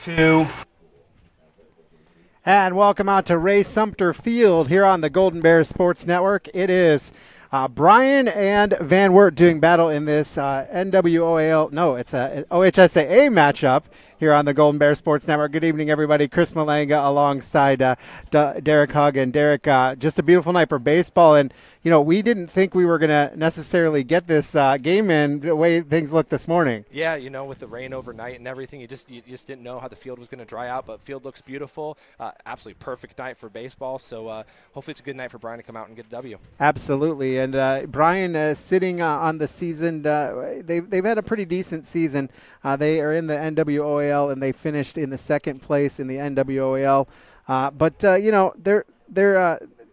2. And welcome out to Ray Sumpter Field here on the Golden Bears Sports Network. It is Bryan and Van Wert doing battle in this NWOAL, no, it's a OHSAA matchup here on the Golden Bears Sports Network. Good evening, everybody. Chris Malanga alongside Derek Hug. And Derek, just a beautiful night for baseball. And, you know, we didn't think we were going to necessarily get this game in the way things looked this morning. Yeah, you know, with the rain overnight and everything, you just didn't know how the field was going to dry out, but field looks beautiful. Absolutely perfect night for baseball. So hopefully it's a good night for Bryan to come out and get a W. Absolutely. And Bryan sitting on the season, they've had a pretty decent season. They are in the NWOAL, and they finished in the second place in the NWOAL. But you know, they're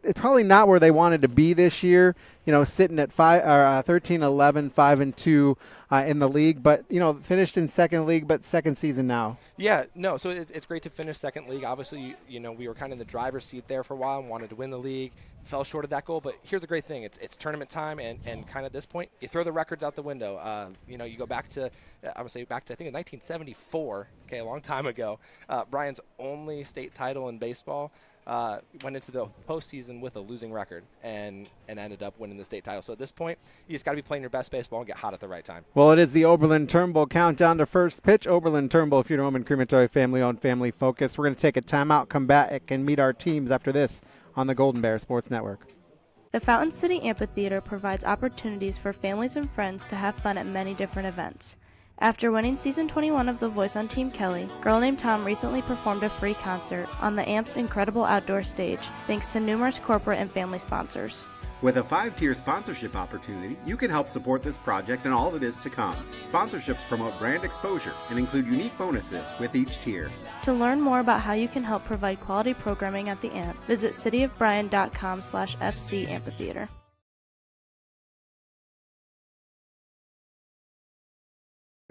it's probably not where they wanted to be this year. You know, sitting at 13-11, 5-2 in the league, but you know, finished in second league, but second season now. Yeah, no, so it's great to finish second league. Obviously, you know, we were kind of in the driver's seat there for a while and wanted to win the league. Fell short of that goal, but here's a great thing. It's tournament time, and kind of at this point, you throw the records out the window. You know, you go back to, I think in 1974, okay, a long time ago. Bryan's only state title in baseball went into the postseason with a losing record and ended up winning the state title. So at this point, you just got to be playing your best baseball and get hot at the right time. Well, it is the Oberlin Turnbull countdown to first pitch. Oberlin Turnbull Funeral Home and Crematory, family-owned, family-focused. We're going to take a timeout, come back, and meet our teams after this on the Golden Bears Sports Network. The Fountain City Amphitheater provides opportunities for families and friends to have fun at many different events. After winning Season 21 of The Voice on Team Kelly, Girl Named Tom recently performed a free concert on the AMP's incredible outdoor stage, thanks to numerous corporate and family sponsors. With a 5-tier sponsorship opportunity, you can help support this project and all that is to come. Sponsorships promote brand exposure and include unique bonuses with each tier. To learn more about how you can help provide quality programming at the AMP, visit cityofbryan.com/FC Amphitheater.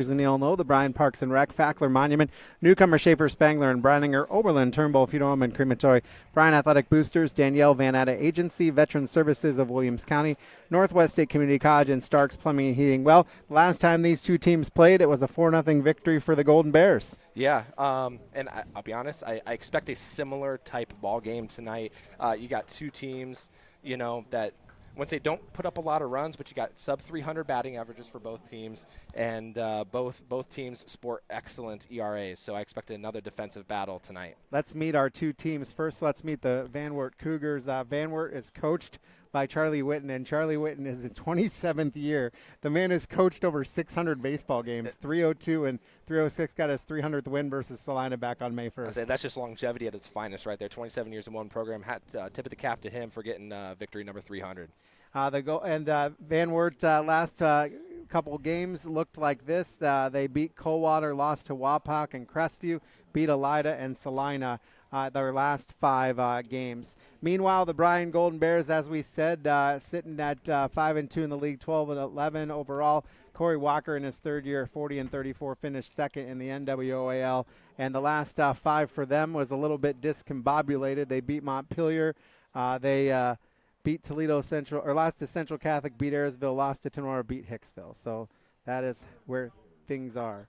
And you'll know the Bryan Parks and Rec, Fackler Monument, Newcomer, Schaefer, Spangler, and Browninger, Oberlin, Turnbull, Funeral Home and Crematory, Bryan Athletic Boosters, Danielle Van Atta Agency, Veteran Services of Williams County, Northwest State Community College, and Starks Plumbing and Heating. Well, last time these two teams played, it was a 4-0 victory for the Golden Bears. Yeah, and I'll be honest, I expect a similar type ball game tonight. You got two teams, you know, that once they don't put up a lot of runs, but you got sub-300 batting averages for both teams, and both teams sport excellent ERAs. So I expect another defensive battle tonight. Let's meet our two teams. First, let's meet the Van Wert Cougars. Van Wert is coached by Charlie Witten, and Charlie Witten is in 27th year. The man has coached over 600 baseball games, 302 and 306, got his 300th win versus Salina back on May 1st. That's just longevity at its finest right there. 27 years in one program. Tip of the cap to him for getting victory number 300. Van Wert last couple games looked like this. They beat Coldwater, lost to Wapak and Crestview, beat Elida and Salina their last 5 games. Meanwhile, the Bryan Golden Bears, as we said, sitting at 5-2 in the league, 12-11 overall. Corey Walker in his third year, 40-34, finished second in the NWOAL. And the last 5 for them was a little bit discombobulated. They beat Montpelier. They beat Toledo Central, or lost to Central Catholic, beat Ayersville, lost to Tenora, beat Hicksville. So that is where things are.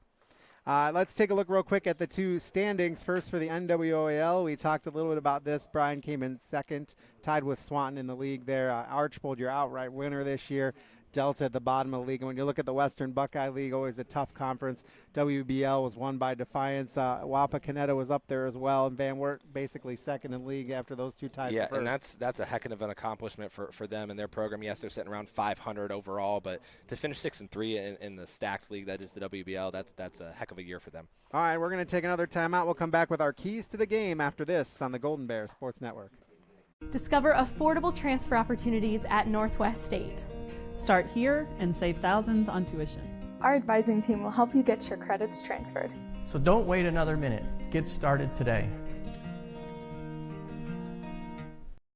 Let's take a look real quick at the two standings. First for the NWOAL, we talked a little bit about this. Bryan came in second, tied with Swanton in the league there. Archbold, your outright winner this year. Delta at the bottom of the league. And when you look at the Western Buckeye League, always a tough conference. WBL was won by Defiance. Wapakoneta was up there as well. And Van Wert basically second in league after those two tied Yeah, for first. and that's a heck of an accomplishment for them and their program. Yes, they're sitting around 500 overall, but to finish 6-3 in the stacked league, that is the WBL, that's a heck of a year for them. All right, we're going to take another timeout. We'll come back with our keys to the game after this on the Golden Bears Sports Network. Discover affordable transfer opportunities at Northwest State. Start here and save thousands on tuition. Our advising team will help you get your credits transferred. So don't wait another minute. Get started today.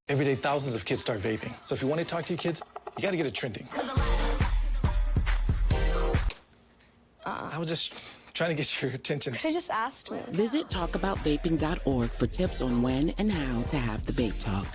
Every day, thousands of kids start vaping. So if you want to talk to your kids, you got to get it trending. I was just trying to get your attention. Could I just ask? Visit talkaboutvaping.org for tips on when and how to have the vape talk.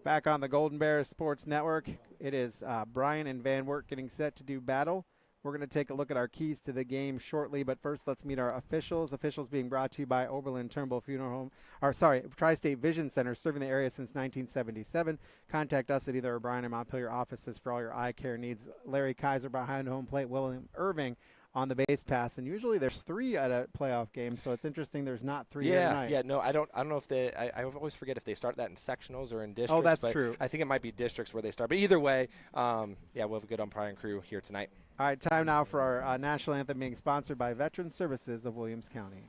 Back on the Golden Bears Sports Network, it is Bryan and Van Wert getting set to do battle. We're going to take a look at our keys to the game shortly, but first let's meet our officials. Officials being brought to you by Oberlin Turnbull Funeral Home, Tri-State Vision Center, serving the area since 1977. Contact us at either our Bryan or Montpelier offices for all your eye care needs. Larry Kaiser behind home plate, William Irving on the base pass, and usually there's 3 at a playoff game, so it's interesting there's not 3 here tonight. Yeah, no, I don't know if I always forget if they start that in sectionals or in districts. Oh, that's true. I think it might be districts where they start. But either way, we'll have a good umpiring crew here tonight. All right, time now for our national anthem being sponsored by Veteran Services of Williams County.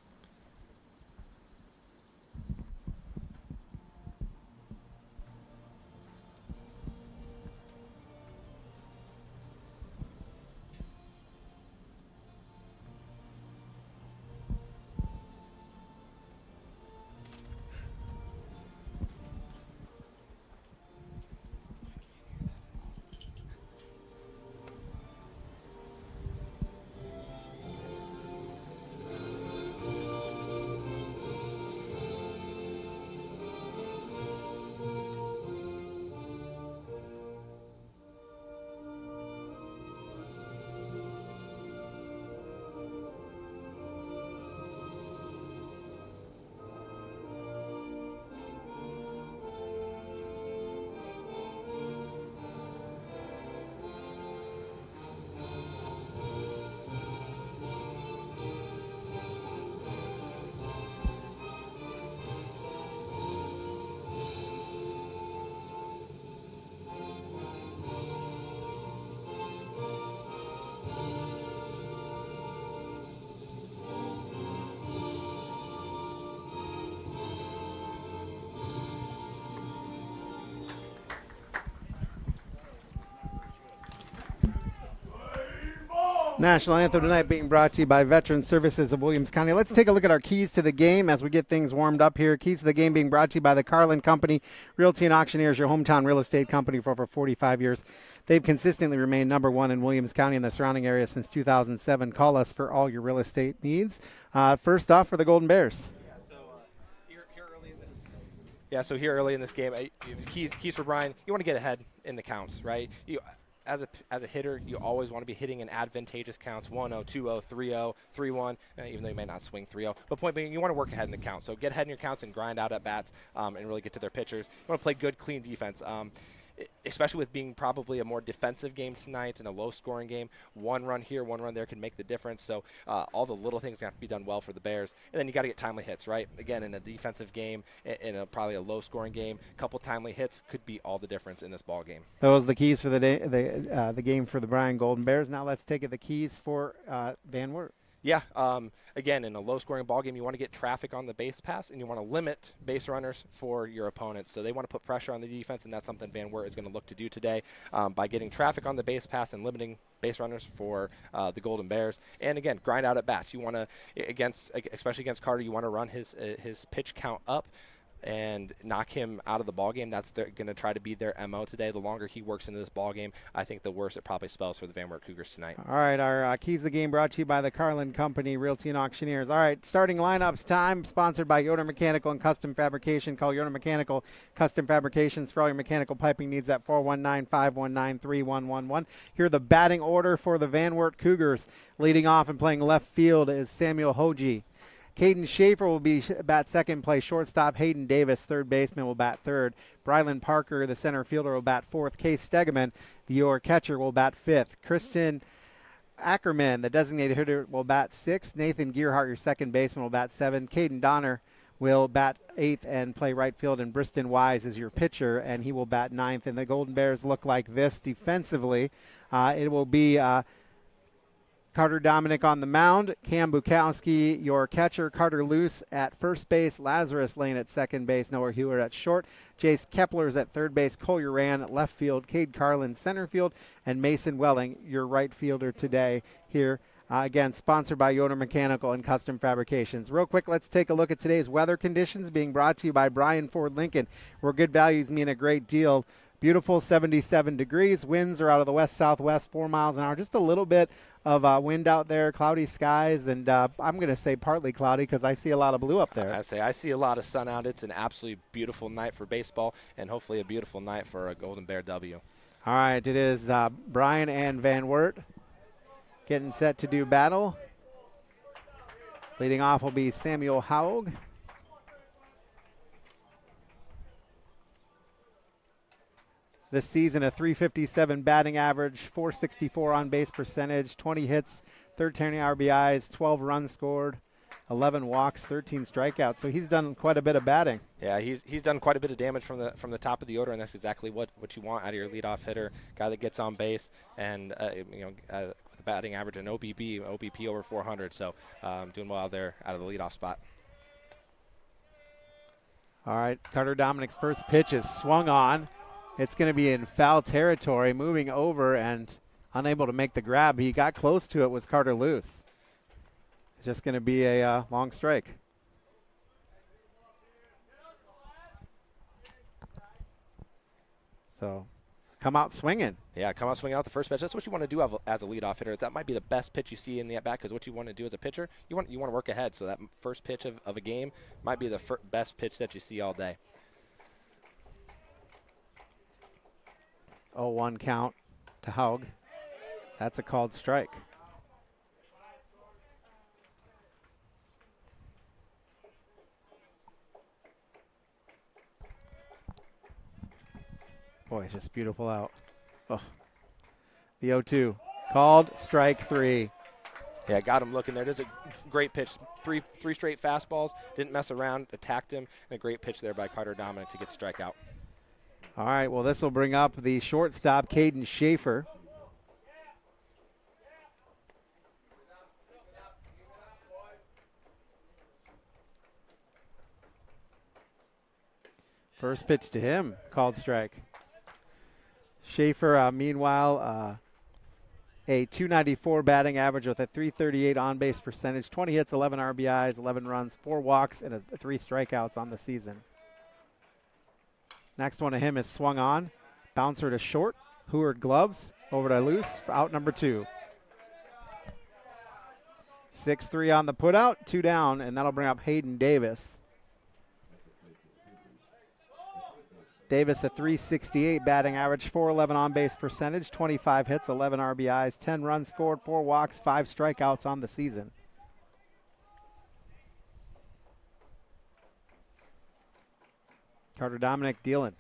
National anthem tonight being brought to you by Veteran Services of Williams County. Let's take a look at our keys to the game as we get things warmed up here. Keys to the game being brought to you by the Carlin Company, Realty and Auctioneers, your hometown real estate company for over 45 years. They've consistently remained number 1 in Williams County and the surrounding area since 2007. Call us for all your real estate needs. First off, for the Golden Bears. So here early in this game, keys for Bryan, you want to get ahead in the counts, right? As a hitter, you always want to be hitting in advantageous counts, 1-0, 2-0, 3-0, 3-1, even though you may not swing 3-0. But point being, you want to work ahead in the count. So get ahead in your counts and grind out at bats and really get to their pitchers. You want to play good, clean defense. Especially with being probably a more defensive game tonight and a low-scoring game. 1 run here, 1 run there can make the difference. So all the little things have to be done well for the Bears. And then you got to get timely hits, right? Again, in a defensive game, in probably a low-scoring game, a couple timely hits could be all the difference in this ball game. Those are the keys for the day, the game for the Bryan Golden Bears. Now let's take the keys for Van Wert. Yeah, again, in a low-scoring ball game, you want to get traffic on the base pass, and you want to limit base runners for your opponents. So they want to put pressure on the defense, and that's something Van Wert is going to look to do today by getting traffic on the base pass and limiting base runners for the Golden Bears. And again, grind out at bats. You want to, especially against Carter, you want to run his pitch count up and knock him out of the ball game. That's going to try to be their MO today. The longer he works into this ball game, I think the worse it probably spells for the Van Wert Cougars tonight. All right, our keys to the game brought to you by the Carlin Company, Realty and Auctioneers. All right, starting lineups time, sponsored by Yoder Mechanical and Custom Fabrication. Call Yoder Mechanical Custom Fabrications for all your mechanical piping needs at 419-519-3111. Here are the batting order for the Van Wert Cougars. Leading off and playing left field is Samuel Hoji. Caden Schaefer will be bat second, play shortstop. Hayden Davis, third baseman, will bat third. Brylan Parker, the center fielder, will bat fourth. Case Stegeman, your catcher, will bat fifth. Christian Ackerman, the designated hitter, will bat sixth. Nathan Gearhart, your second baseman, will bat seventh. Caden Donner will bat eighth and play right field. And Briston Wise is your pitcher, and he will bat ninth. And the Golden Bears look like this defensively. It will be Carter Dominic on the mound, Cam Bukowski, your catcher, Carter Luce at first base, Lazarus Lane at second base, Noah Hewer at short, Jace Kepler's at third base, Cole Uran at left field, Cade Carlin center field, and Mason Welling, your right fielder today here. Again, sponsored by Yoder Mechanical and Custom Fabrications. Real quick, let's take a look at today's weather conditions being brought to you by Bryan Ford Lincoln, where good values mean a great deal. Beautiful 77 degrees. Winds are out of the west-southwest, 4 miles an hour. Just a little bit of wind out there, cloudy skies, and I'm going to say partly cloudy because I see a lot of blue up there. I see a lot of sun out. It's an absolutely beautiful night for baseball and hopefully a beautiful night for a Golden Bear W. All right, it is Bryan and Van Wert getting set to do battle. Leading off will be Samuel Haug. This season, a .357 batting average, .464 on base percentage, 20 hits, 13 RBIs, 12 runs scored, 11 walks, 13 strikeouts. So he's done quite a bit of batting. Yeah, he's done quite a bit of damage from the top of the order, and that's exactly what you want out of your leadoff hitter, guy that gets on base, and with a batting average and OBP over 400. So doing well out there out of the leadoff spot. All right, Carter Dominic's first pitch is swung on. It's going to be in foul territory, moving over and unable to make the grab. He got close to it, was Carter loose. It's just going to be a long strike. So come out swinging. Yeah, come out swinging out the first pitch. That's what you want to do as a leadoff hitter. That might be the best pitch you see in the at-bat, because what you want to do as a pitcher, you want to work ahead. So that first pitch of a game might be the best pitch that you see all day. 0-1 count to Haug. That's a called strike. Boy, it's just beautiful out. Oh. The 0-2. Called strike 3. Yeah, got him looking there. There's a great pitch. Three straight fastballs. Didn't mess around. Attacked him. And a great pitch there by Carter Dominic to get strikeout. All right, well, this will bring up the shortstop, Caden Schaefer. First pitch to him, called strike. Schaefer, meanwhile, a .294 batting average with a .338 on-base percentage, 20 hits, 11 RBIs, 11 runs, 4 walks, and 3 strikeouts on the season. Next one to him is swung on. Bouncer to short. Heward gloves. Over to loose for out number 2. 6-3 on the putout. 2 down, and that'll bring up Hayden Davis. Davis a .368 batting average, .411 on-base percentage, 25 hits, 11 RBIs, 10 runs scored, 4 walks, 5 strikeouts on the season. Carter Dominic dealing.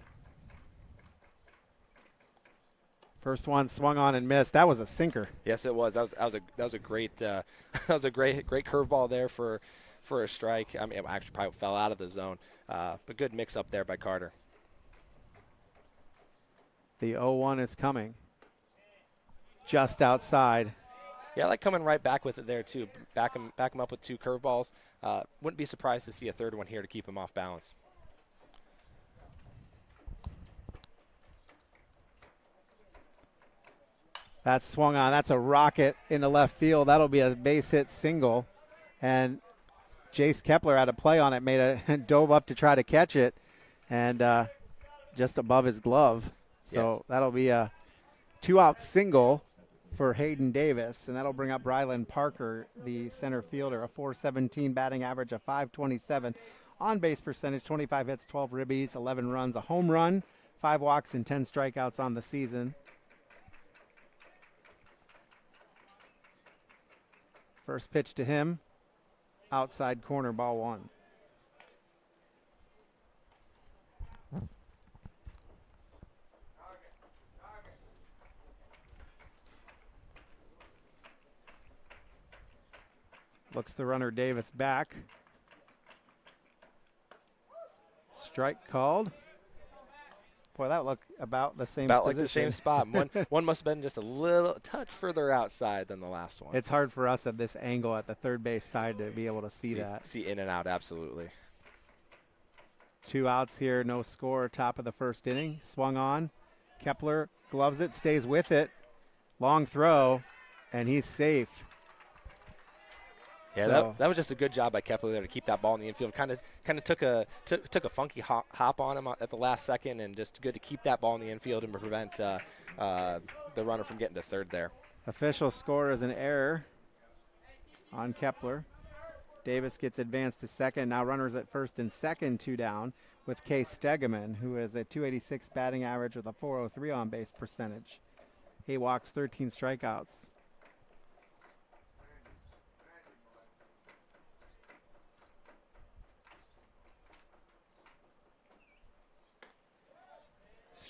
First one swung on and missed. That was a sinker. Yes, it was. That was a great that was a great curveball there for a strike. I mean, it actually probably fell out of the zone, but good mix up there by Carter. The 0-1 is coming. Just outside. Yeah, I like coming right back with it there too. Back him up with 2 curveballs. Wouldn't be surprised to see a third one here to keep him off balance. That's swung on. That's a rocket into left field. That'll be a base hit single. And Jace Kepler had a play on it, dove up to try to catch it, and just above his glove. So that'll be a 2-out single for Hayden Davis, and that'll bring up Rylan Parker, the center fielder, a .417 batting average, a .527 on-base percentage, 25 hits, 12 ribbies, 11 runs, a home run, 5 walks, and 10 strikeouts on the season. First pitch to him, outside corner, ball 1. Looks the runner Davis back. Strike called. Boy, that looked about the same About position. like the same spot. One must have been just a little touch further outside than the last one. It's hard for us at this angle at the third base side to be able to see that. See in and out, absolutely. 2 outs here, no score, top of the first inning. Swung on. Kepler gloves it, stays with it. Long throw, and he's safe. Yeah, so that was just a good job by Kepler there to keep that ball in the infield. Kind of took a funky hop on him at the last second, and just good to keep that ball in the infield and prevent the runner from getting to third there. Official score is an error on Kepler. Davis gets advanced to second. Now runners at first and second, 2 down, with Case Stegeman, who has a .286 batting average with a .403 on-base percentage. 8 walks, 13 strikeouts.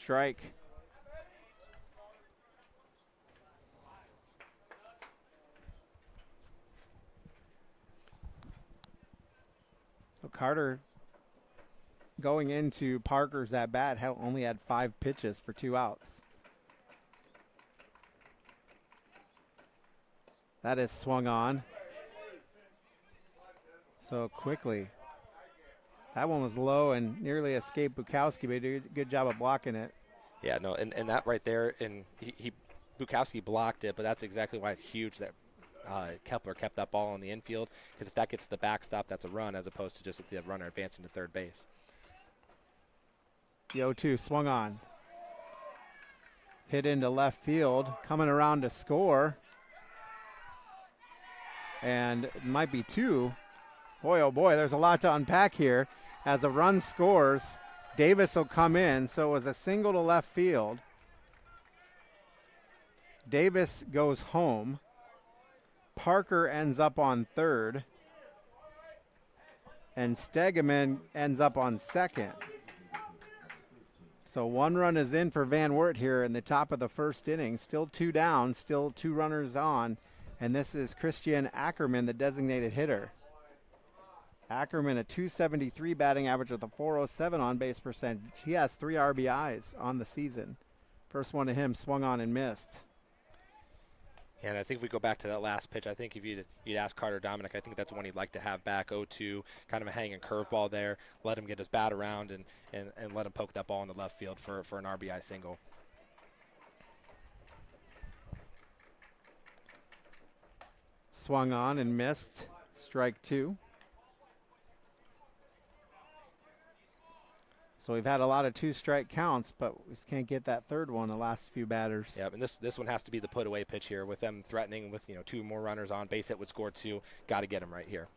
strike. So Carter, going into Parker's at bat, only had 5 pitches for 2 outs. That is swung on. So quickly. That one was low and nearly escaped Bukowski, but he did a good job of blocking it. Yeah, no, and that right there, and Bukowski blocked it, but that's exactly why it's huge that Kepler kept that ball on the infield, because if that gets the backstop, that's a run as opposed to just the runner advancing to third base. The 0-2 swung on. Hit into left field, coming around to score. And it might be 2. Boy, oh boy, there's a lot to unpack here. As a run scores, Davis will come in, so it was a single to left field. Davis goes home. Parker ends up on third. And Stegeman ends up on second. So 1 run is in for Van Wert here in the top of the first inning. Still 2 down, still 2 runners on. And this is Christian Ackerman, the designated hitter. Ackerman, a .273 batting average with a .407 on-base percentage. He has 3 RBIs on the season. First one to him swung on and missed. And I think if we go back to that last pitch, I think if you'd ask Carter Dominic, I think that's one he'd like to have back. 0-2, kind of a hanging curveball there. Let him get his bat around and let him poke that ball in the left field for an RBI single. Swung on and missed. Strike 2. So we've had a lot of 2-strike counts, but we just can't get that third one the last few batters. Yeah, and this one has to be the put-away pitch here with them threatening with 2 more runners on. Base hit would score 2. Got to get him right here.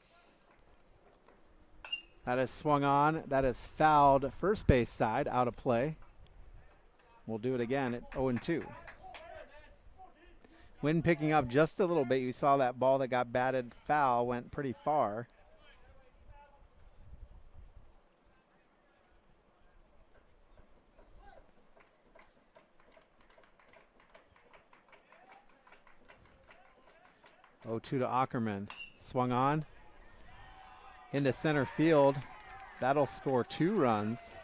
That is swung on. That is fouled first base side, out of play. We'll do it again at 0-2. Wind picking up just a little bit. You saw that ball that got batted foul went pretty far. Oh, 2 to Ackerman. Swung on. Into center field. That'll score 2 runs.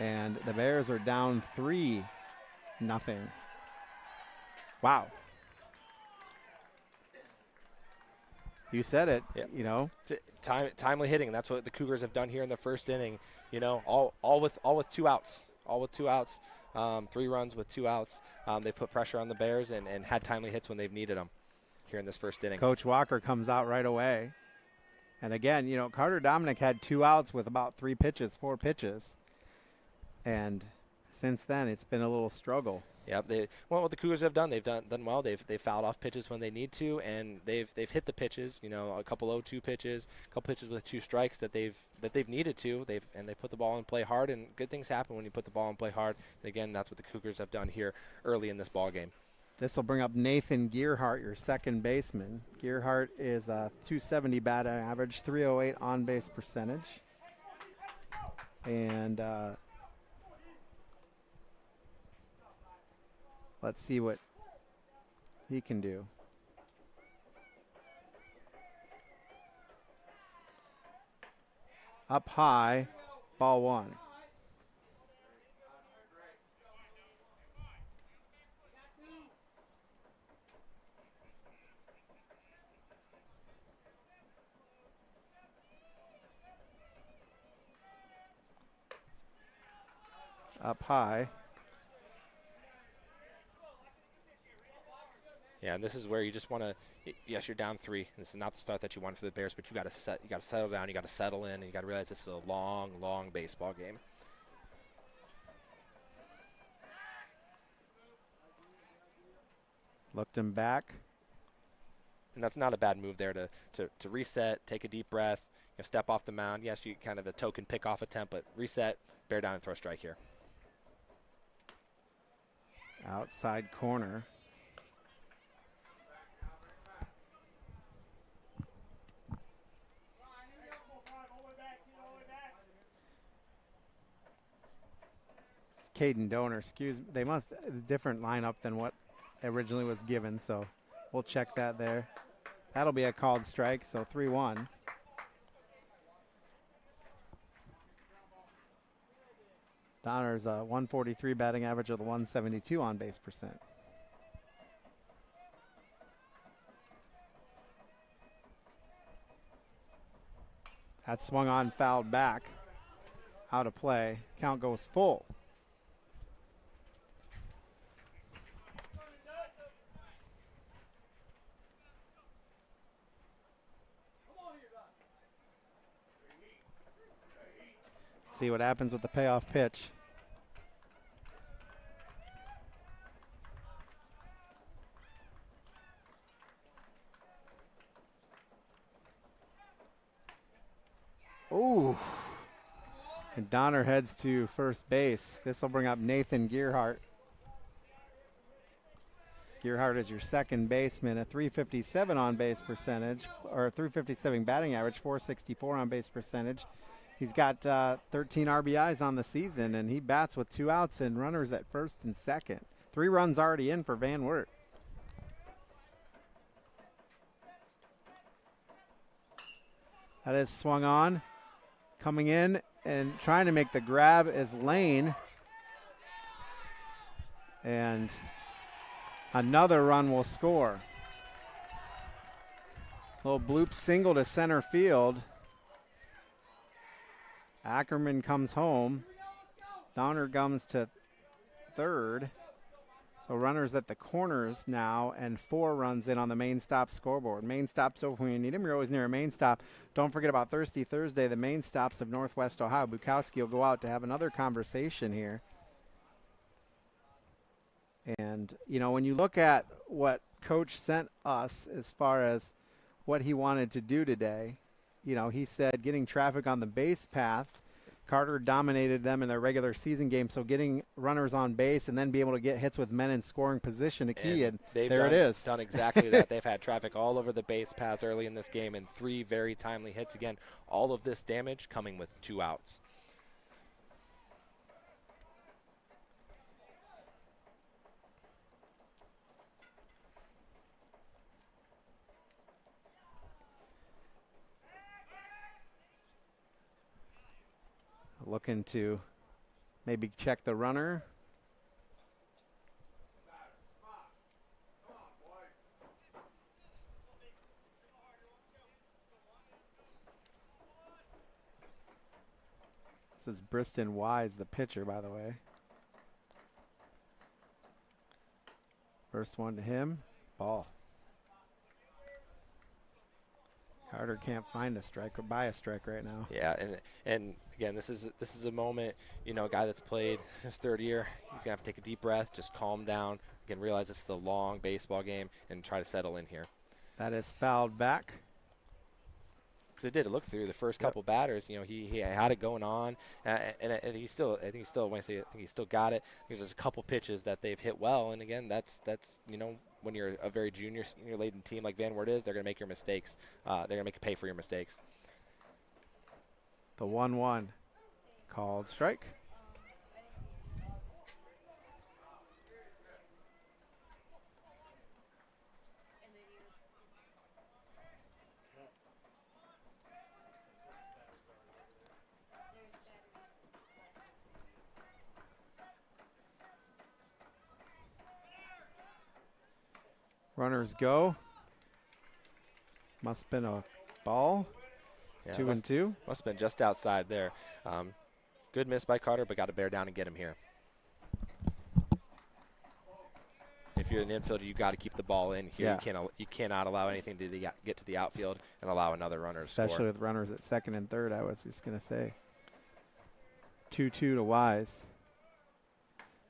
And the Bears are down 3-0. Wow. You said it, Timely hitting. That's what the Cougars have done here in the first inning. All with 2 outs. All with 2 outs. 3 runs with 2 outs. They put pressure on the Bears and had timely hits when they've needed them here in this first inning. Coach Walker comes out right away. And again, Carter Dominic had 2 outs with about 4 pitches. And since then, it's been a little struggle. Yeah, what the Cougars have done, they've done well. They've fouled off pitches when they need to, and they've hit the pitches. A couple 0-2 pitches, a couple pitches with 2 strikes that they've needed to. They put the ball in play hard, and good things happen when you put the ball in play hard. And again, that's what the Cougars have done here early in this ball game. This will bring up Nathan Gearhart, your second baseman. Gearhart is a .270 batting average, .308 on-base percentage, and let's see what he can do. Up high, ball 1. Up high. Yeah, and this is where you just want to. Yes, you're down 3. This is not the start that you want for the Bears, but you got to settle down. You got to settle in, and you got to realize this is a long, long baseball game. Looked him back. And that's not a bad move there to reset, take a deep breath, step off the mound. Yes, you kind of a token pick-off attempt, but reset, bear down, and throw a strike here. Outside corner. Caden Donor. Excuse me. They must different lineup than what originally was given, so we'll check that there. That'll be a called strike, so 3-1. Donner's a 143 batting average with a 172 on base percent. That swung on, fouled back. Out of play. Count goes full. See what happens with the payoff pitch. Ooh. And Donner heads to first base. This will bring up Nathan Gearhart. Gearhart is your second baseman, a 357 on base percentage, or 357 batting average, 464 on base percentage. He's got 13 RBIs on the season, and he bats with 2 outs and runners at first and second. 3 runs already in for Van Wert. That is swung on. Coming in and trying to make the grab is Lane. And another run will score. Little bloop single to center field. Ackerman comes home. Donner comes to third. So runners at the corners now, and 4 runs in on the main stop scoreboard. Main stop's over when you need them. You're always near a main stop. Don't forget about Thirsty Thursday, the main stops of Northwest Ohio. Bukowski will go out to have another conversation here. And, you know, when you look at what Coach sent us as far as what he wanted to do today, you know, he said getting traffic on the base path. Carter dominated them in their regular season game, so getting runners on base and then be able to get hits with men in scoring position a key, and there it is. Done exactly that. They've had traffic all over the base paths early in this game and 3 very timely hits. Again, all of this damage coming with 2 outs. Looking to maybe check the runner. This is Briston Wise, the pitcher, by the way. First one to him, ball. Carter can't find a strike or buy a strike right now. Yeah, and again, this is a moment, you know, a guy that's played his 3rd year, he's gonna have to take a deep breath, just calm down, again, realize this is a long baseball game, and try to settle in here. That is fouled back. Because it did. It looked through the first couple batters. You know, he had it going on, and he still. I think he still. When I say I think he still got it. There's a couple pitches that they've hit well, and again, that's you know, when you're a very senior laden team like Van Wert is, they're going to make your mistakes. They're going to make you pay for your mistakes. The 1-1 called strike. Runners go. Must have been a ball. Yeah, 2-2. Must have been just outside there. Good miss by Carter, but got to bear down and get him here. If you're an infielder, you got to keep the ball in here. Yeah. You cannot allow anything to get to the outfield and allow another runner to score. Especially with runners at second and third, I was just going to say. 2-2 to Wise.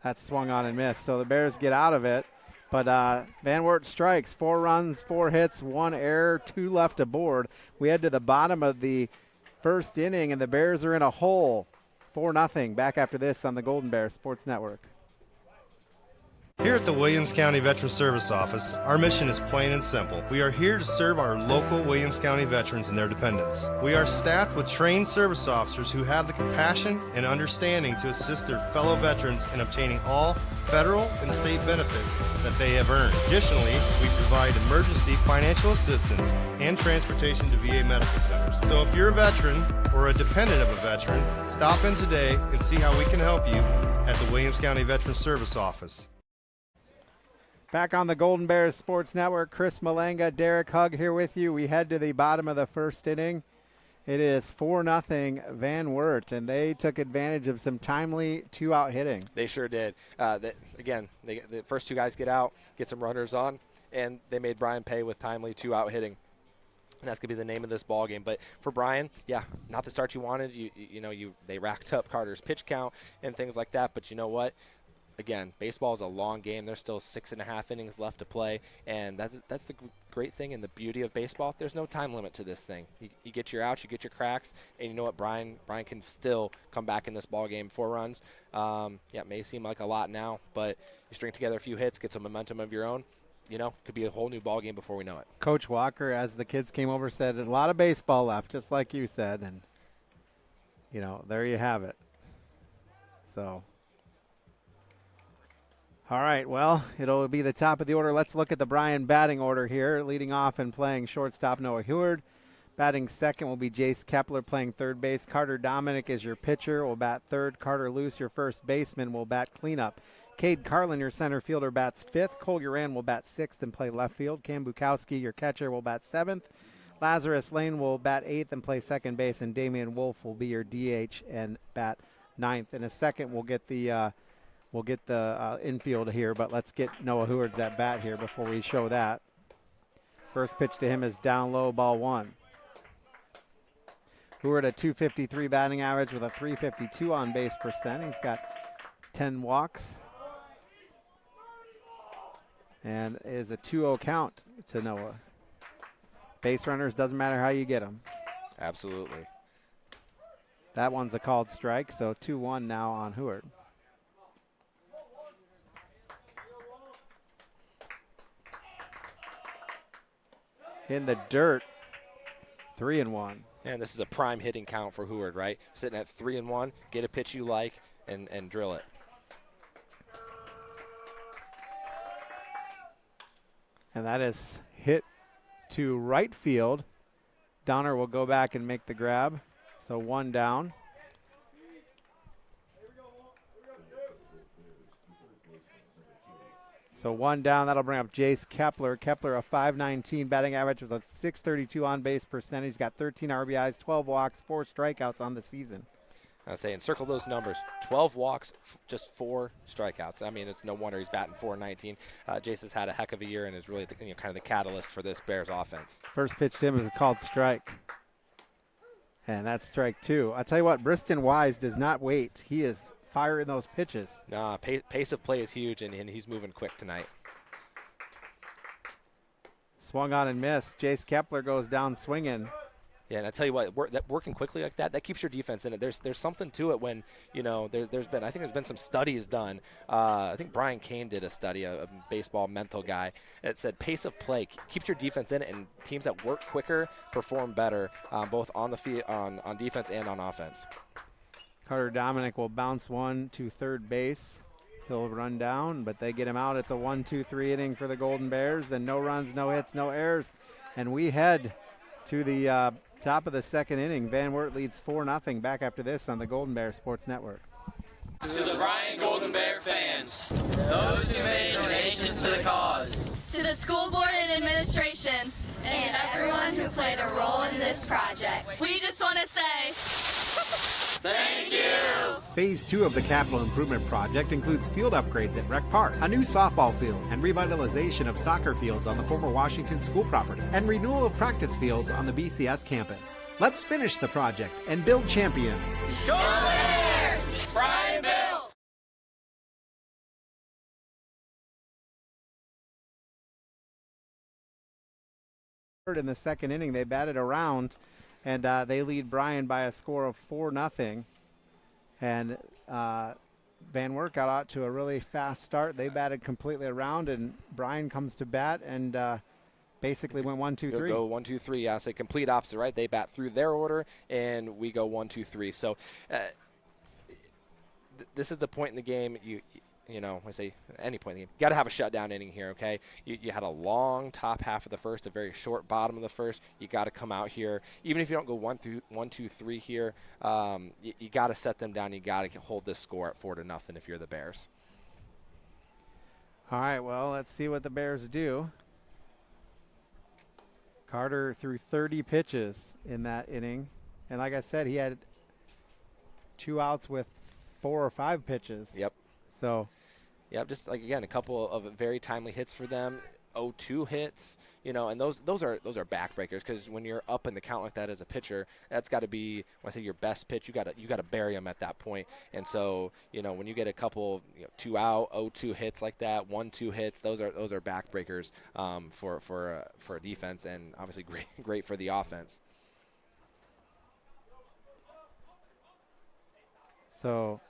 That's swung on and missed. So the Bears get out of it. But Van Wert strikes, 4 runs, 4 hits, 1 error, 2 left aboard. We head to the bottom of the first inning, and the Bears are in a hole. 4-0. Back after this on the Golden Bears Sports Network. Here at the Williams County Veteran Service Office, our mission is plain and simple. We are here to serve our local Williams County veterans and their dependents. We are staffed with trained service officers who have the compassion and understanding to assist their fellow veterans in obtaining all federal and state benefits that they have earned. Additionally, we provide emergency financial assistance and transportation to VA medical centers. So if you're a veteran or a dependent of a veteran, stop in today and see how we can help you at the Williams County Veteran Service Office. Back on the Golden Bears Sports Network, Chris Malanga, Derek Hug here with you. We head to the bottom of the first inning. It is 4-0 Van Wert, and they took advantage of some timely two-out hitting. They sure did. The first two guys get out, get some runners on, and they made Bryan pay with timely two-out hitting. And that's going to be the name of this ball game. But for Bryan, yeah, not the start you wanted. They racked up Carter's pitch count and things like that. But you know what? Again, baseball is a long game. There's still 6.5 innings left to play, and that's the great thing and the beauty of baseball. There's no time limit to this thing. You get your outs, you get your cracks, and you know what? Bryan can still come back in this ball game. 4 runs. It may seem like a lot now, but you string together a few hits, get some momentum of your own. Could be a whole new ball game before we know it. Coach Walker, as the kids came over, said a lot of baseball left, just like you said, and there you have it. So. All right, well, it'll be the top of the order. Let's look at the Bryan batting order here. Leading off and playing shortstop, Noah Heward. Batting second will be Jace Kepler playing third base. Carter Dominic is your pitcher, will bat third. Carter Luce, your first baseman, will bat cleanup. Cade Carlin, your center fielder, bats fifth. Cole Uran will bat sixth and play left field. Cam Bukowski, your catcher, will bat seventh. Lazarus Lane will bat eighth and play second base. And Damian Wolf will be your DH and bat ninth. In a second, we'll get the infield here, but let's get Noah Heward's at bat here before we show that. First pitch to him is down low, ball one. Heward at .253 batting average with a .352 on base percent. He's got 10 walks and is a 2-0 count to Noah. Base runners, doesn't matter how you get them. Absolutely. That one's a called strike, so 2-1 now on Heward. In the dirt, 3-1. And this is a prime hitting count for Heward, right? Sitting at 3-1, get a pitch you like and drill it. And that is hit to right field. Donner will go back and make the grab. So one down. So one down, that'll bring up Jace Kepler. Kepler, a .519 batting average with a .632 on base percentage. He's got 13 RBIs, 12 walks, 4 strikeouts on the season. I say, and circle those numbers. 12 walks, just 4 strikeouts. I mean, it's no wonder he's batting .419. Jace has had a heck of a year and is really kind of the catalyst for this Bears offense. First pitch to him is a called strike. And that's strike 2. I'll tell you what, Briston Wise does not wait. He is firing those pitches. Nah, pace of play is huge, and he's moving quick tonight. Swung on and missed. Jace Kepler goes down swinging. Yeah, and I tell you what, working quickly like that keeps your defense in it. There's something to it when, there's been some studies done. I think Brian Kane did a study, a baseball mental guy, that said pace of play keeps your defense in it, and teams that work quicker perform better, both on the field, on defense and on offense. Carter Dominic will bounce one to third base. He'll run down, but they get him out. It's a 1-2-3 inning for the Golden Bears, and no runs, no hits, no errors. And we head to the top of the second inning. Van Wert leads 4-0. Back after this on the Golden Bears Sports Network. To the Bryan Golden Bear fans, those who made donations to the cause, to the school board and administration, and everyone who played a role in this project. We just want to say thank you. Phase 2 of the capital improvement project includes field upgrades at Rec Park, a new softball field, and revitalization of soccer fields on the former Washington school property, and renewal of practice fields on the BCS campus. Let's finish the project and build champions. Go Bears! Bryan Bill! In the second inning, they batted around, and they lead Bryan by a score of 4-0. And Van Wert got out to a really fast start. They batted completely around, and Bryan comes to bat and basically went 1, 2, 3. Go 1, 2, 3. Yeah, so complete opposite, right? They bat through their order, and we go 1, 2, 3. So this is the point in the game. You know, I say any point in the game, you got to have a shutdown inning here, okay? You had a long top half of the first, a very short bottom of the first. You got to come out here. Even if you don't go 1, 2, 3 here, you got to set them down. You got to hold this score at 4-0 if you're the Bears. All right, well, let's see what the Bears do. Carter threw 30 pitches in that inning. And like I said, he had 2 outs with 4 or 5 pitches. Yep. So, yep, just like again, a couple of very timely hits for them. 0-2 hits, you know, and those are backbreakers, because when you're up in the count like that as a pitcher, that's got to be, when I say your best pitch, you got to bury them at that point. And so, you know, when you get a couple, 2 out, 0-2 hits like that, 1-2 hits, those are backbreakers for a defense, and obviously great for the offense. So,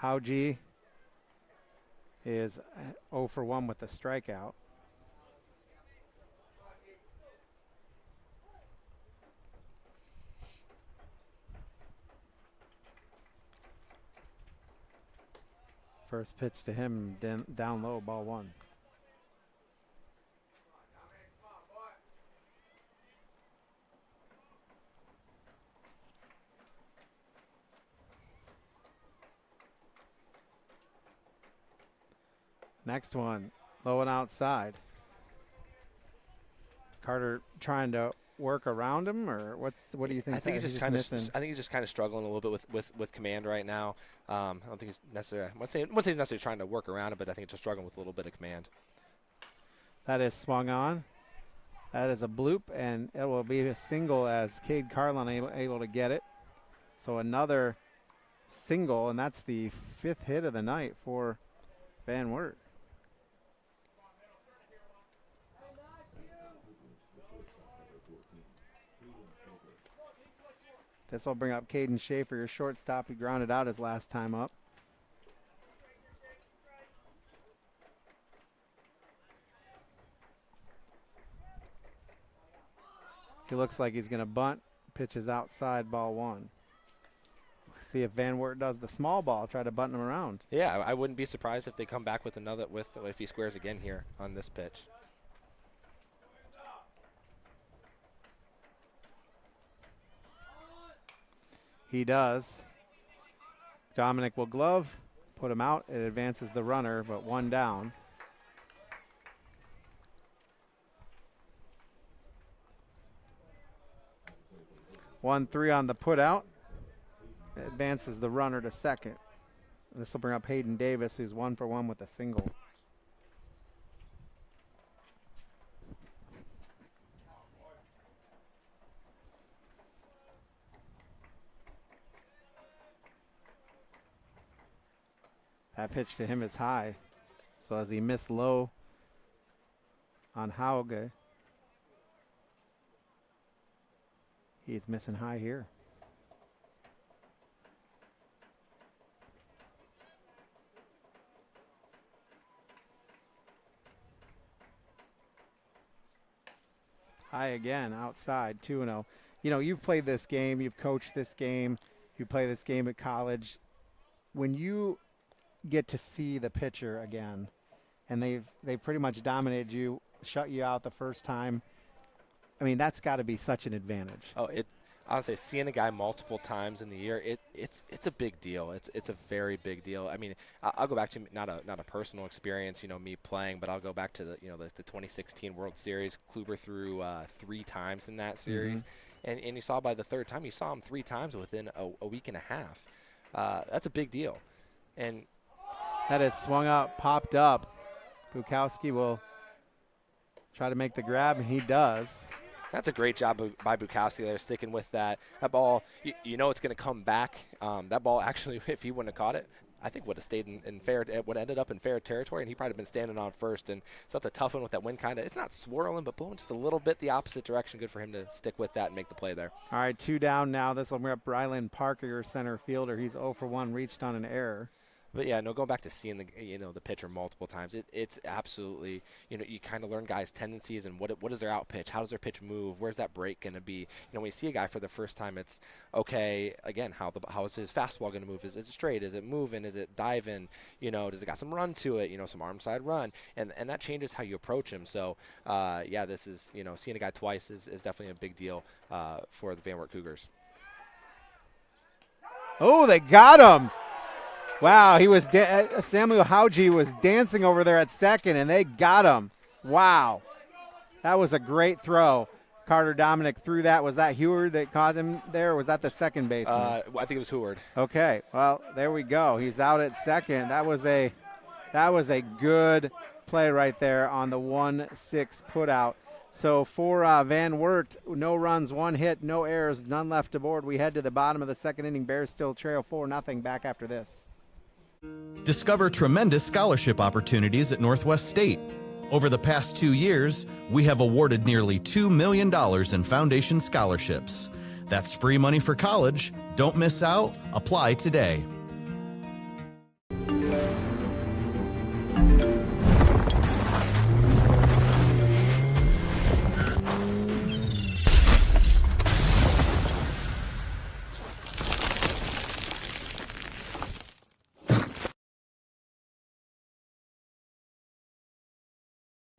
Howgie is 0 for 1 with the strikeout. First pitch to him, down low, ball 1. Next one, low and outside. Carter trying to work around him, or what do you think? I think he's just kind of struggling a little bit with command right now. I don't think he's necessarily. I wouldn't say he's necessarily trying to work around it, but I think he's just struggling with a little bit of command. That is swung on. That is a bloop, and it will be a single as Cade Carlin able to get it. So another single, and that's the 5th hit of the night for Van Wert. This will bring up Caden Schaefer, your shortstop. He grounded out his last time up. He looks like he's going to bunt. Pitches outside, ball 1. See if Van Wert does the small ball, try to bunt him around. Yeah, I wouldn't be surprised if they come back with if he squares again here on this pitch. He does. Dominic will glove, put him out. It advances the runner, but 1 down. One, 3 on the put out. It advances the runner to second. This will bring up Hayden Davis, who's 1 for 1 with a single. That pitch to him is high. So as he missed low on Hauge, he's missing high here. High again, outside, 2-0. You know, you've played this game, you've coached this game, you play this game at college. When you get to see the pitcher again, and they've pretty much dominated you, shut you out the first time, I mean, that's got to be such an advantage. Oh, I would say seeing a guy multiple times in the year, it's a big deal. It's a very big deal. I mean, I'll go back to not a personal experience, you know, me playing, but I'll go back to the 2016 World Series. Kluber threw 3 times in that series, and you saw by the 3rd time, you saw him 3 times within a week and a half. That's a big deal, and that is swung up, popped up. Bukowski will try to make the grab, and he does. That's a great job by Bukowski there, sticking with that. That ball, you know it's going to come back. That ball actually, if he wouldn't have caught it, I think would have stayed in fair. It would have ended up in fair territory, and he probably been standing on first. And so that's a tough one with that wind kind of. It's not swirling, but blowing just a little bit the opposite direction. Good for him to stick with that and make the play there. All right, 2 down now. This will bring up Bryan Parker, your center fielder. He's 0 for 1, reached on an error. But yeah, no, going back to seeing the pitcher multiple times, it's absolutely, you kind of learn guys' tendencies and what is their out pitch, how does their pitch move, where's that break going to be. When you see a guy for the first time, it's okay. Again, how is his fastball going to move? Is it straight? Is it moving? Is it diving? Does it got some run to it? Some arm side run, and that changes how you approach him. So yeah, this is seeing a guy twice is definitely a big deal for the Van Wert Cougars. Oh, they got him. Wow, he was Samuel Hauge was dancing over there at second, and they got him. Wow, that was a great throw. Carter Dominic threw that. Was that Heward that caught him there, or was that the second baseman? I think it was Heward. Okay, well, there we go. He's out at second. That was a good play right there on the 1-6 putout. So for Van Wert, no runs, 1 hit, no errors, none left aboard. We head to the bottom of the second inning. Bears still trail 4-0 back after this. Discover tremendous scholarship opportunities at Northwest State. Over the past 2 years, we have awarded nearly $2 million in foundation scholarships. That's free money for college. Don't miss out. Apply today.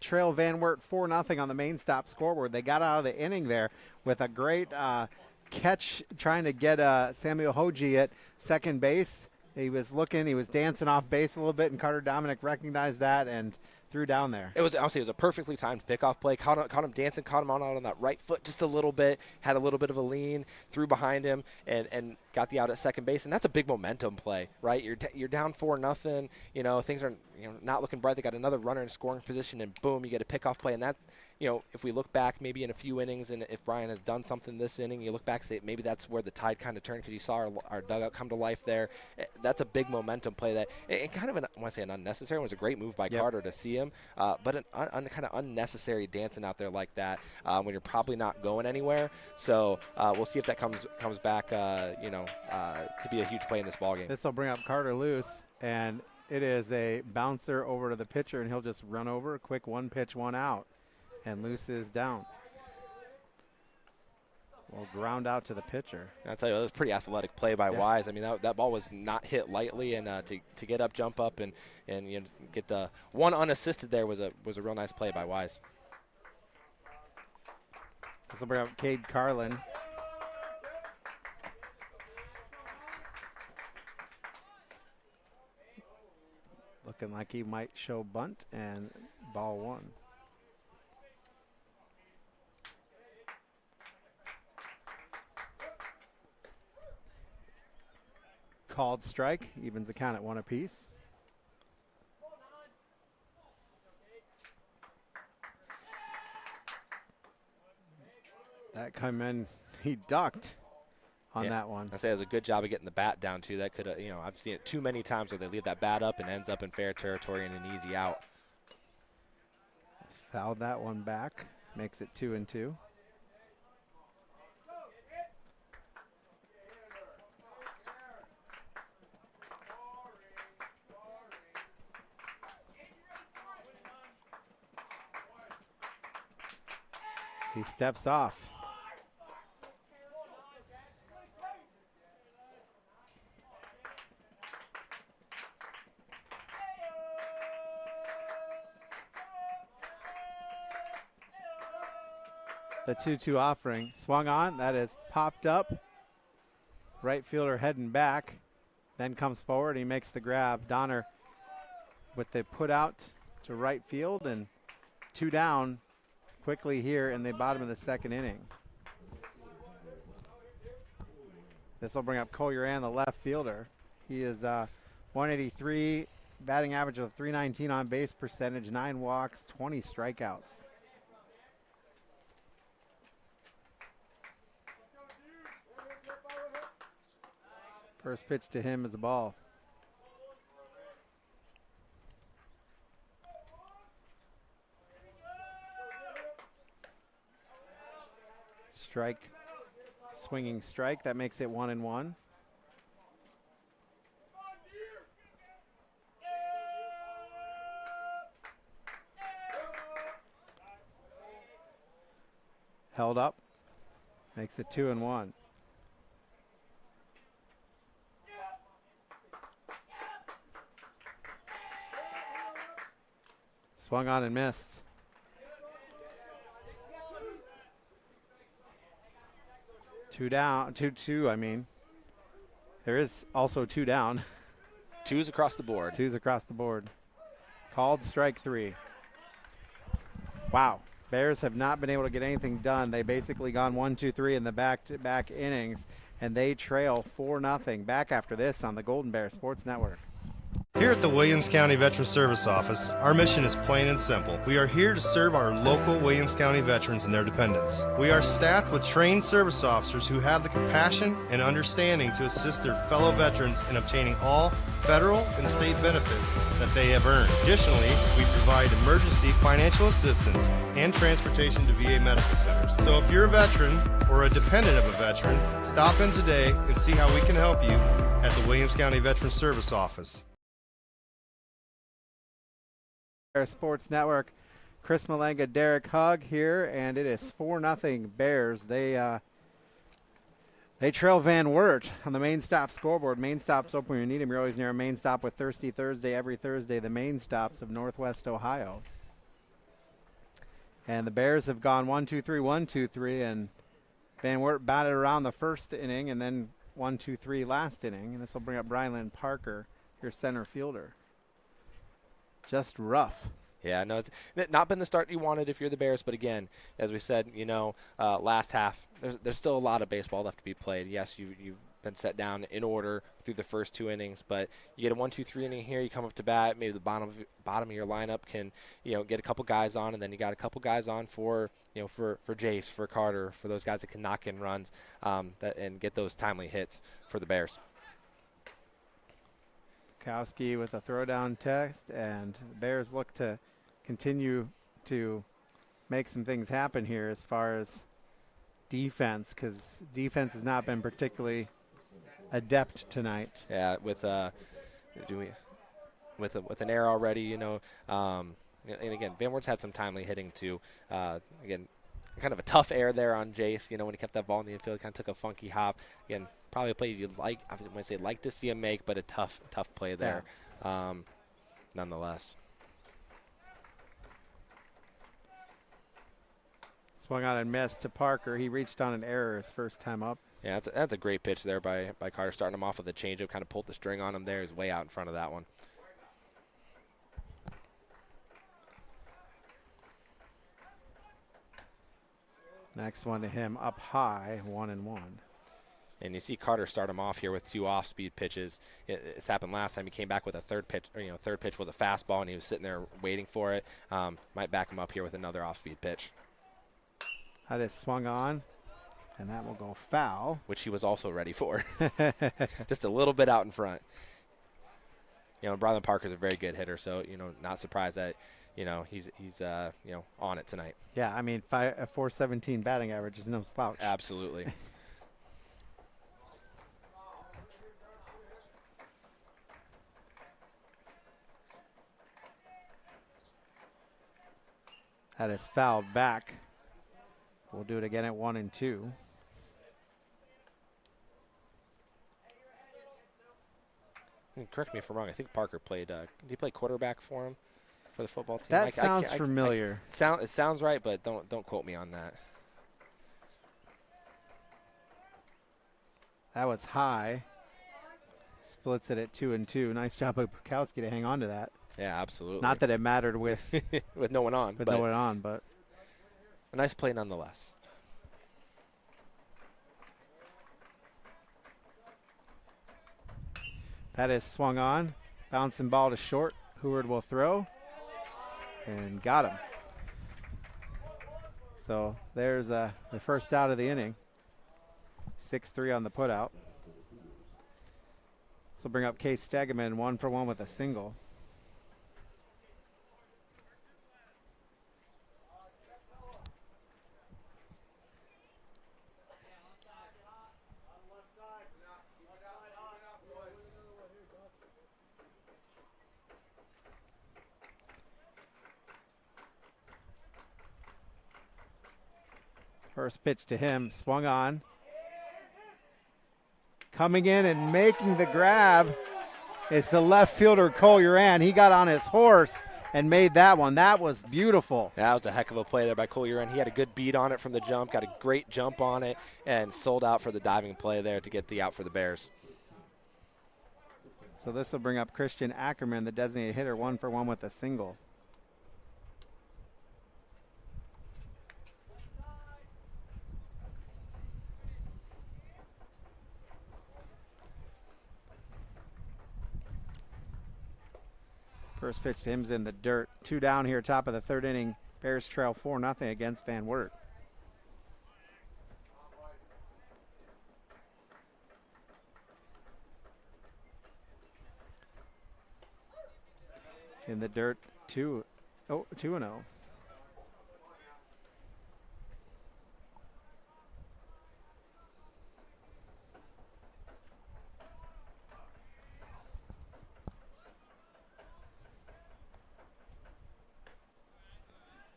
Trail Van Wert 4-0 on the main stop scoreboard. They got out of the inning there with a great catch trying to get Samuel Hauge at second base. He was dancing off base a little bit, and Carter Dominic recognized that and threw down there. It was a perfectly timed pickoff play. Caught him dancing, caught him out on that right foot just a little bit, had a little bit of a lean, threw behind him, and got the out at second base. And that's a big momentum play, right? You're down 4-0. Things are not looking bright. They got another runner in scoring position, and boom, you get a pickoff play. And that, if we look back maybe in a few innings, and if Bryan has done something this inning, you look back and say maybe that's where the tide kind of turned, because you saw our dugout come to life there. That's a big momentum play that, and kind of I want to say an unnecessary. It was a great move by Carter to see him, but an kind of unnecessary dancing out there like that when you're probably not going anywhere. So we'll see if that comes back, to be a huge play in this ballgame. This will bring up Carter loose, and it is a bouncer over to the pitcher, and he'll just run over a quick 1 pitch, 1 out. And Luce is down. Well, ground out to the pitcher. I'll tell you, that was a pretty athletic play by Wise. I mean, that ball was not hit lightly, and to get up, jump up, and get the one unassisted there was a real nice play by Wise. This will bring up Cade Carlin. Looking like he might show bunt, and ball 1. Called strike, evens the count at 1 apiece. That come in, he ducked on that one. I say it was a good job of getting the bat down too. That could have, I've seen it too many times where they leave that bat up and ends up in fair territory and an easy out. Fouled that one back, makes it 2-2. He steps off. The 2-2 offering swung on. That is popped up. Right fielder heading back. Then comes forward. He makes the grab. Donner with the put out to right field, and 2 down quickly here in the bottom of the second inning. This will bring up Collier, the left fielder. He is 183, batting average of 319 on base percentage, 9 walks, 20 strikeouts. First pitch to him is a ball. Strike, swinging strike. That makes it 1-1. held up. Makes it 2-1. Swung on and missed. 2 down, 2-2, I mean. There is also 2 down. 2s across the board. 2s across the board. Called strike 3. Wow. Bears have not been able to get anything done. They basically gone 1-2-3 in the back-to-back innings, and they trail 4-0. Back after this on the Golden Bear Sports Network. Here at the Williams County Veteran Service Office, our mission is plain and simple. We are here to serve our local Williams County veterans and their dependents. We are staffed with trained service officers who have the compassion and understanding to assist their fellow veterans in obtaining all federal and state benefits that they have earned. Additionally, we provide emergency financial assistance and transportation to VA medical centers. So if you're a veteran or a dependent of a veteran, stop in today and see how we can help you at the Williams County Veteran Service Office. Sports Network, Chris Malanga, Derek Hug here, and it is 4-0 Bears. They trail Van Wert on the main stop scoreboard. Main stops open when you need them. You're always near a main stop with Thirsty Thursday every Thursday, the main stops of Northwest Ohio. And the Bears have gone 1-2-3, 1-2-3, and Van Wert batted around the first inning and then 1-2-3 last inning. And this will bring up Bryan Parker, your center fielder. Just rough. Yeah, no, it's not been the start you wanted if you're the Bears, but again, as we said, last half, there's still a lot of baseball left to be played. Yes, you've been set down in order through the first 2 innings, but you get a 1-2-3 inning here, you come up to bat, maybe the bottom of your lineup can, get a couple guys on, and then you got a couple guys on for Jace, for Carter, for those guys that can knock in runs and get those timely hits for the Bears. Kowski with a throwdown text, and the Bears look to continue to make some things happen here as far as defense, because defense has not been particularly adept tonight. Yeah, with an error already, and again, Van Wert's had some timely hitting too. Again, kind of a tough error there on Jace, when he kept that ball in the infield, kind of took a funky hop. Again, probably a play you'd like, I wouldn't say like to see him make, but a tough play there, nonetheless. Swung on and missed to Parker. He reached on an error his first time up. Yeah, that's a great pitch there by Carter, starting him off with a changeup, kind of pulled the string on him there. He's way out in front of that one. Next one to him up high, 1-1. And you see Carter start him off here with 2 off-speed pitches. It's happened last time. He came back with a third pitch. Third pitch was a fastball, and he was sitting there waiting for it. Might back him up here with another off-speed pitch. That is swung on, and that will go foul. Which he was also ready for. Just a little bit out in front. Bryan Parker's a very good hitter, so, not surprised that, he's on it tonight. Yeah, I mean, a 417 batting average is no slouch. Absolutely. That is fouled back. We'll do it again at 1-2. Correct me if I'm wrong. I think Parker played. Did he play quarterback for him for the football team? That sounds familiar. It sounds right, but don't quote me on that. That was high. Splits it at 2-2. Nice job of Bukowski to hang on to that. Yeah, absolutely. Not that it mattered with with no one on. With no one on, but a nice play nonetheless. That is swung on. Bouncing ball to short. Heward will throw. And got him. So there's the first out of the inning. 6-3 on the putout. This will bring up Case Stegeman 1-for-1 with a single. First pitch to him, swung on. Coming in and making the grab is the left fielder, Cole Uran. He got on his horse and made that one. That was beautiful. That was a heck of a play there by Cole Uran. He had a good beat on it from the jump, got a great jump on it, and sold out for the diving play there to get the out for the Bears. So this will bring up Christian Ackerman, the designated hitter, 1-for-1 with a single. First pitch to him's in the dirt. 2 down here, top of the 3rd inning. Bears trail 4-0 against Van Wert. In the dirt, 2-0.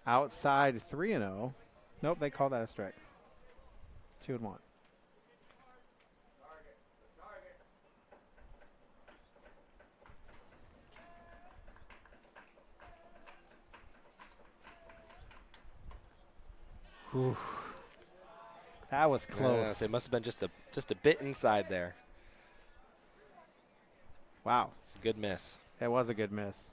Outside 3-0. Nope, they call that a strike. 2-1. Whew. That was close. Yes, it must have been just a bit inside there. Wow. It's a good miss. It was a good miss.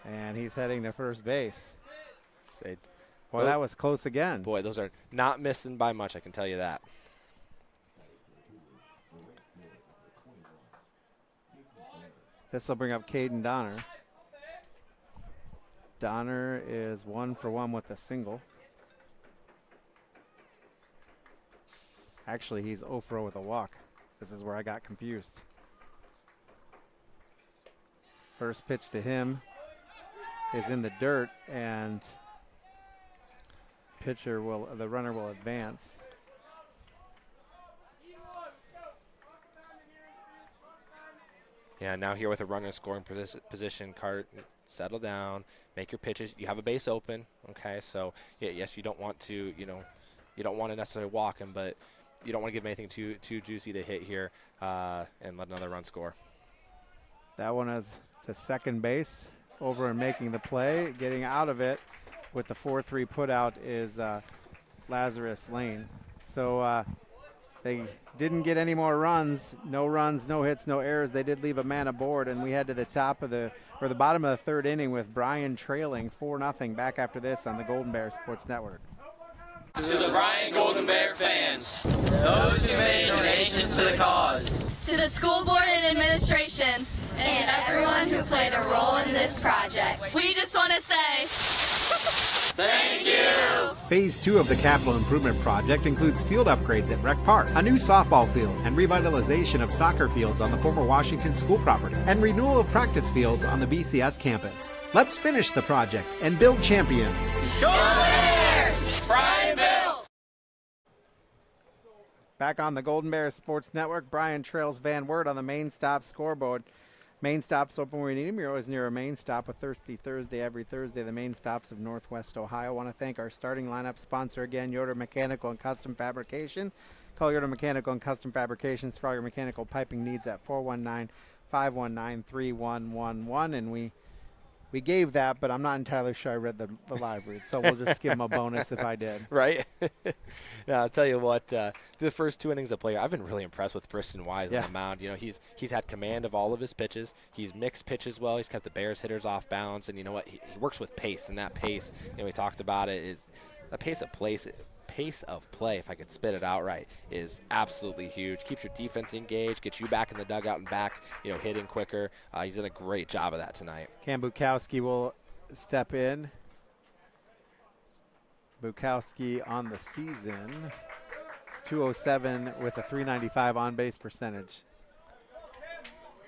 And he's heading to first base. Boy, that was close again. Boy, those are not missing by much, I can tell you that. This will bring up Caden Donner. Donner is 1-for-1 with a single. Actually, he's 0-for-0 with a walk. This is where I got confused. First pitch to him is in the dirt, and the runner will advance. Yeah, now here with a runner in scoring position, Cart, settle down, make your pitches. You have a base open, okay? So yes, you don't want to, you don't want to necessarily walk him, but you don't want to give him anything too juicy to hit here and let another run score. That one is to second base, over and making the play. Getting out of it with the 4-3 putout is Lazarus Lane. So they didn't get any more runs, no hits, no errors. They did leave a man aboard, and we head to the bottom of the 3rd inning with Bryan trailing 4-0 back after this on the Golden Bears Sports Network. To the Bryan Golden Bear fans, those who made donations to the cause, to the school board and administration, and everyone who played a role in this project. We just want to say thank you. Phase 2 of the capital improvement project includes field upgrades at Rec Park, a new softball field, and revitalization of soccer fields on the former Washington school property, and renewal of practice fields on the BCS campus. Let's finish the project and build champions. Go Bears! Bryan Bill! Back on the Golden Bears Sports Network, Bryan trails Van Wert on the main stop scoreboard. Main stops open where you need them. You're always near a main stop with Thirsty Thursday every Thursday. The main stops of Northwest Ohio. I want to thank our starting lineup sponsor again, Yoder Mechanical and Custom Fabrication. Call Yoder Mechanical and Custom Fabrications for all your mechanical piping needs at 419-519-3111. And we gave that, but I'm not entirely sure I read the live read, so we'll just give him a bonus if I did. Right? Yeah, I'll tell you what, the first 2 innings of play, I've been really impressed with Briston Wise on the mound. You know, he's had command of all of his pitches. He's mixed pitches well. He's kept the Bears hitters off balance, and you know what? He works with pace, and that pace, we talked about it, is a pace of play, if I could spit it out right, is absolutely huge. Keeps your defense engaged, gets you back in the dugout and back, hitting quicker. He's done a great job of that tonight. Cam Bukowski will step in. Bukowski on the season, 207 with a 395 on-base percentage.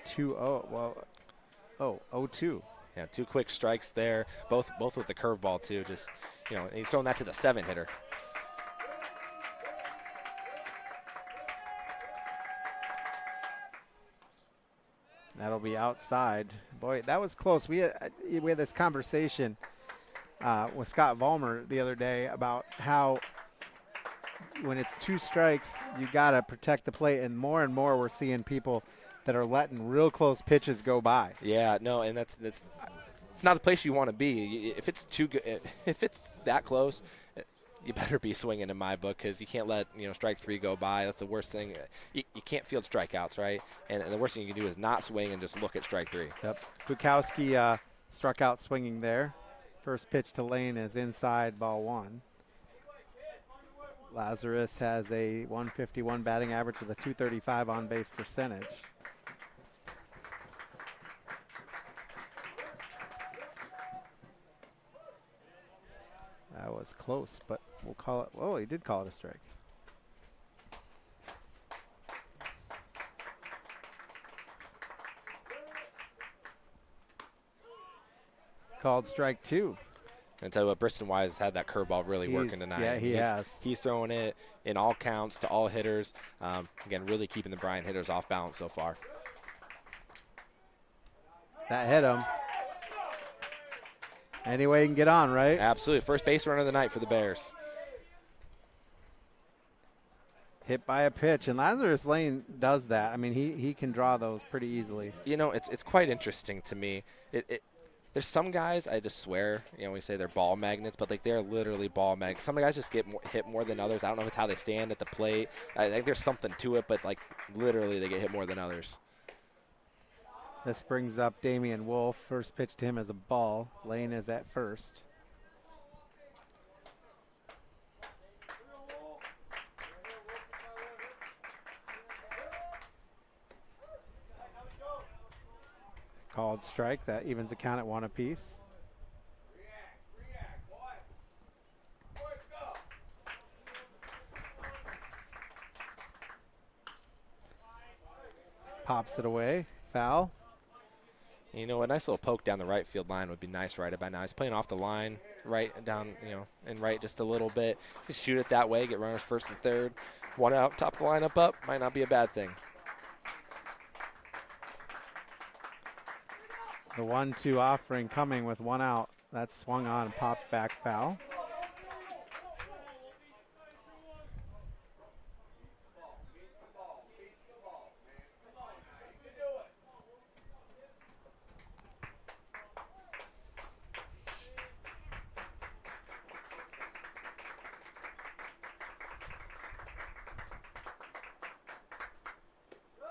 0-2. Yeah, 2 quick strikes there, both with the curveball too. Just, he's throwing that to the 7 hitter. That'll be outside. Boy, that was close. We had this conversation with Scott Vollmer the other day about how when it's 2 strikes, you got to protect the plate. And more we're seeing people that are letting real close pitches go by. Yeah, no, and that's it's not the place you want to be. If it's too good, if it's that close, you better be swinging in my book, because you can't let strike 3 go by. That's the worst thing. You can't field strikeouts, right? And the worst thing you can do is not swing and just look at strike 3. Yep. Bukowski struck out swinging there. First pitch to Lane is inside, ball 1. Lazarus has a 151 batting average with a 235 on base percentage. That was close, but we'll call it. Oh, he did call it a strike. Called strike 2. And tell you what, Briston Wise had that curveball really working tonight. Yeah, he has. He's throwing it in all counts to all hitters. Again, really keeping the Bryan hitters off balance so far. That hit him. Any way you can get on, right? Absolutely. First base runner of the night for the Bears. Hit by a pitch, and Lazarus Lane does that. I mean, he can draw those pretty easily. It's quite interesting to me. There's some guys, I just swear, we say they're ball magnets, but they're literally ball magnets. Some guys just get hit more than others. I don't know if it's how they stand at the plate. I think there's something to it, but literally they get hit more than others. This brings up Damian Wolf. First pitch to him is a ball. Lane is at first. Called strike. That evens the count at 1 apiece. Pops it away. Foul. A nice little poke down the right field line would be nice right about now. He's playing off the line, right down, and right just a little bit. Just shoot it that way, get runners first and third. 1 out, top of the lineup up. Might not be a bad thing. The 1-2 offering coming with 1 out. That's swung on and popped back foul.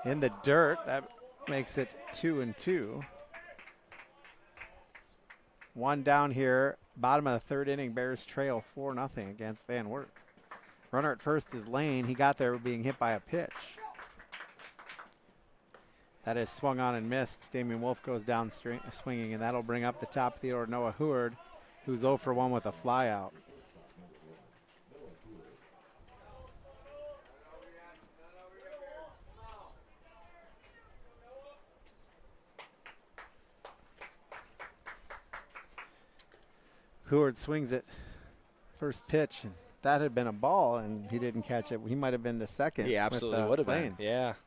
In the dirt, that makes it 2-2. 1 down here, bottom of the 3rd inning. Bears trail 4-0 against Van Wert. Runner at first is Lane. He got there being hit by a pitch. That is swung on and missed. Damian Wolf goes down swinging, and that'll bring up the top of the order, Noah Heward, who's 0 for 1 with a fly out. Heward swings it. First pitch, and that had been a ball, and he didn't catch it. He might have been to second. He absolutely would have been. Yeah.